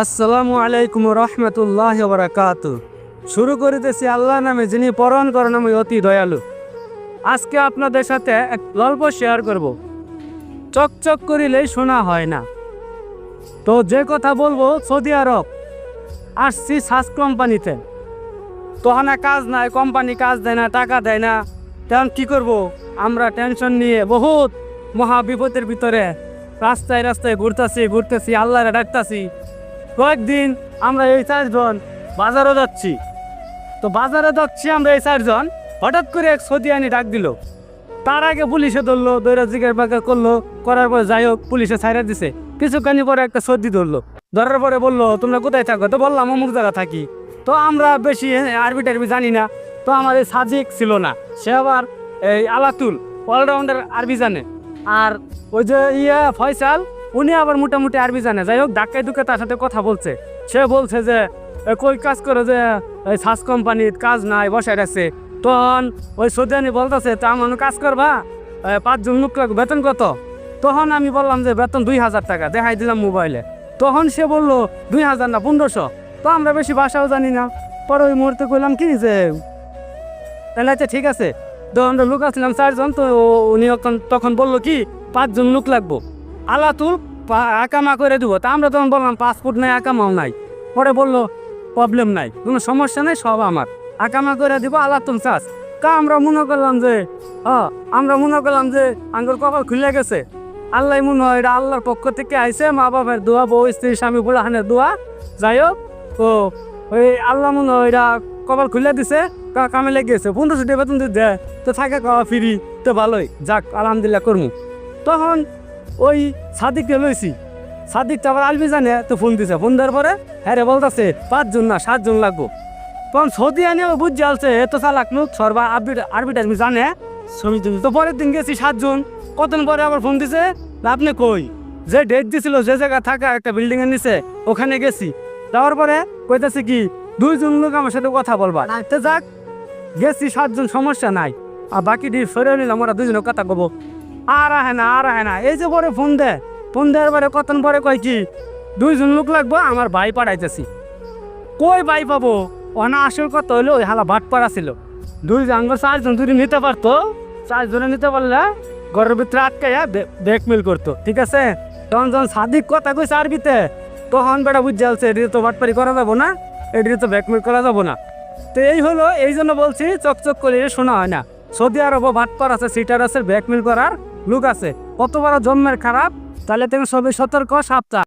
আসসালামু আলাইকুম রহমতুল্লাহ বারাকাতু। শুরু করিতেছি আল্লাহ নামে, যিনি পরম করুণাময় অতি দয়ালু। আজকে আপনাদের সাথে এক গল্প শেয়ার করব। চকচক করিলেই শোনা হয় না। তো যে কথা বলবো, সৌদি আরব আসছি সাস কোম্পানিতে। তো না কাজ নাই, কোম্পানি কাজ দেয় না, টাকা দেয় না। তখন কি করব? আমরা টেনশন নিয়ে বহুত মহা বিপদের ভিতরে রাস্তায় রাস্তায় ঘুরতেছি আল্লাহরে ডাকতাছি। কয়েকদিন আমরা এই 4 জন বাজারে যাচ্ছি। তো বাজারে যাচ্ছি আমরা এই 4 জন, হঠাৎ করে এক সৌদিয়ানি ডাক দিল। তার আগে পুলিশে ধরলো, দৈরা জিজ্ঞাসা বাগা করলো, করার পরে যাই হোক পুলিশে ছাইরা দিছে। কিছুখানি পরে একটা সর্দি ধরলো, ধরার পরে বললো তোমরা কোথায় থাকো? তো বললাম অমুক জায়গা থাকি। তো আমরা বেশি আরবি টারবি জানি না। তো আমার এই সাজিক ছিল না, সে আবার এই আলাতুল অলরাউন্ডার আরবি জানে। আর ওই যে ফয়সাল, উনি আবার মোটামুটি আরবি জানে। যাই হোক ধাক্কায় ধুকে তার সাথে কথা বলছে। সে বলছে যে কই কাজ করে, যে ওই সাস কোম্পানির কাজ নাই, বসায় আছে। তখন ওই সৌদিয়ানি বলতেছে তা আমার কাজ করবা, 5 জন লোক লাগবে, বেতন কত? তখন আমি বললাম যে বেতন 2000 টাকা, দেখাই দিলাম মোবাইলে। তখন সে বললো 2000 না 1500। তো আমরা বেশি ভাষাও জানি না। পরে ওই মুহূর্তে কইলাম কি যে তাহলে আচ্ছা ঠিক আছে। তো আমরা লোক আসলাম 4 জন। তো উনি তখন বললো কি 5 জন লোক লাগবো, আলাতুল আকামা করে দেবো। তা আমরা তখন বললাম পাসপোর্ট নাই, আকামাও নাই। পরে বললো প্রবলেম নাই, কোনো সমস্যা নেই, সব আমার, আকামা করে দিব, আলাতুল চাষ। তা আমরা মনে করলাম যে আঙ্গুর কপাল খুলে গেছে। আল্লাহ মনে হয় এটা আল্লাহর পক্ষ থেকে আইসে, মা বাবার দোয়া, বউ স্ত্রী স্বামী বুড়াহানের দোয়া। যাই হোক, তো ওই আল্লাহ মনে হয় এটা কপাল খুলে দিছে, কামে লেগেছে। 1500 টাকা বেতন দিতে দেয়, তো থাকে খাওয়া ফিরি, তো ভালোই যাক, আলহামদুলিল্লাহ করমু। তখন ওই সাদিককে লইছি, সাদিকটা আবার আলবি জানে। তো ফোন দিছে, ফোন দেওয়ার পরে হ্যাঁ রে বলতেছে 5 জন না 7 জন লাগবো। তখন সৌদি আনিও বুঝ জ্বালছে, এত চালাক লোক, সর্বা আরবিটার জানে। তো পরের দিন গেছি 7 জন। কতদিন পরে আবার ফোন দিছে, আপনি কই? যে ডেট দিছিল, যে জায়গা থাকা একটা বিল্ডিং এর নিচে, ওখানে গেছি। যাওয়ার পরে কইতেছে কি 2 জন লোক আমার সাথে কথা বলবা। তো যাক গেছি 7 জন, সমস্যা নাই। আর বাকি দিয়ে সরে নিলাম, ওরা 2 জনের কথা কব। আর আহে না। এই যে পরে ফোন দেওয়ার পরে কতক্ষণ পরে কয় কি 2 জন লোক লাগবো, আমার ভাই পাঠাইতেছি। কই ভাই পাবো? অনা আসল কথা হইলো ওই হালা ভাট পাড়া ছিল। 2 জন 4 জন যদি নিতে পারতো, 4 জনে নিতে পারলে ঘরের ভিতরে আটকাইয়া ব্যাকমেল করতো, ঠিক আছে। তখন যখন সাদিক কথা কইছে আরবিতে, তখন বেটা বুঝ জ্বালছে এটা তো ভাটপাড়ি করা যাবো না, এটা তো ব্যাকমেল করা যাবো না। তো এই হলো, এই জন্য বলছি চকচক করে শোনা হয় না। সৌদি আরবও ভাটপার আছে, সিটার আছে, ব্যাকমেল করার লোক আছে। কত বড় জন্মের খারাপ, তাহলে তুমি সবাই সতর্ক, সাবধান।